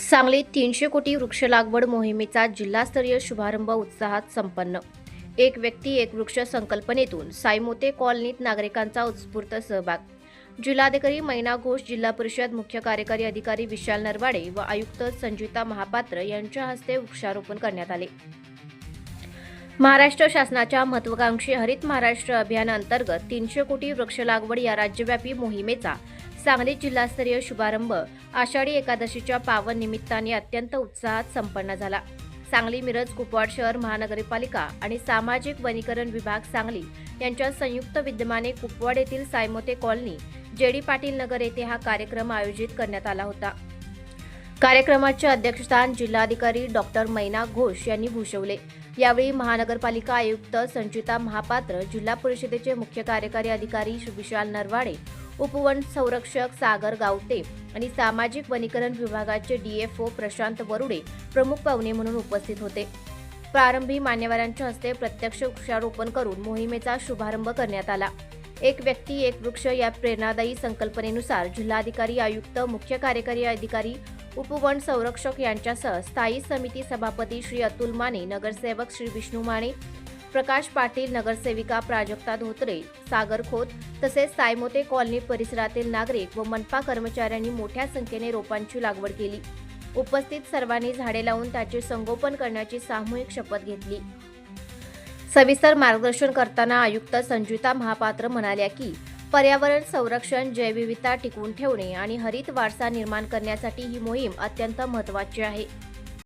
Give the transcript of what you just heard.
सांगलीत 300 कोटी वृक्ष लागवड मोहिमेचा जिल्हास्तरीय शुभारंभ उत्साहात संपन्न। एक व्यक्ती एक वृक्ष संकल्पनेतून सायमोते कॉलनीत नागरिकांचा उत्स्फूर्त सहभाग। जिल्हाधिकारी मैना घोष, जिल्हा परिषद मुख्य कार्यकारी अधिकारी विशाल नरवाडे व आयुक्त संजुता महापात्र यांच्या हस्ते वृक्षारोपण करण्यात आले। महाराष्ट्र शासनाच्या महत्त्वाकांक्षी हरित महाराष्ट्र अभियानाअंतर्गत 300 कोटी वृक्ष लागवड या राज्यव्यापी मोहिमेचा सांगली जिल्हास्तरीय शुभारंभ आषाढी एकादशीच्या पावन निमित्ताने अत्यंत उत्साहात संपन्न झाला। सांगली, मिरज, कुपवाड शहर महानगरपालिका आणि सामाजिक वनीकरण विभाग सांगली यांच्या संयुक्त विद्यमाने कुपवाड येथील सायमोते कॉलनी, जेडी पाटील नगर येथे हा कार्यक्रम आयोजित करण्यात आला होता। कार्यक्रमाचे अध्यक्षस्थान जिल्हाधिकारी डॉक्टर मैना घोष यांनी भूषवले। यावेळी महानगरपालिका आयुक्त संचिता महापात्र, जिल्हा परिषदेचे मुख्य कार्यकारी अधिकारी विशाल नरवाडे, उपवन संरक्षक सागर गावते आणि सामाजिक वनीकरण विभागाचे डीएफओ प्रशांत वरुडे प्रमुख पाहुणे म्हणून उपस्थित होते। प्रारंभी मान्यवरांच्या हस्ते प्रत्यक्ष वृक्षारोपण करून मोहिमेचा शुभारंभ करण्यात आला। एक व्यक्ती एक वृक्ष या प्रेरणादायी संकल्पनेनुसार जिल्हाधिकारी, आयुक्त, मुख्य कार्यकारी अधिकारी, उपवन संरक्षक यांच्यासह स्थायी समिती सभापती श्री अतुल माने, नगरसेवक श्री विष्णू माने, प्रकाश पाटील, नगरसेविका प्राजक्ता धोत्रे, सागर खोत तसेच सायमोते कॉलनी परिसरातील नागरिक व मनपा कर्मचाऱ्यांनी मोठ्या संख्येने रोपांची लागवड केली। उपस्थित सर्वांनी झाडे लावून त्याचे संगोपन करण्याची सामूहिक शपथ घेतली। सविस्तर मार्गदर्शन करताना आयुक्त संजुता महापात्र म्हणाल्या की पर्यावरण संरक्षण, जैवविविधता टिकवून ठेवणे आणि हरित वारसा निर्माण करण्यासाठी ही मोहीम अत्यंत महत्त्वाची आहे।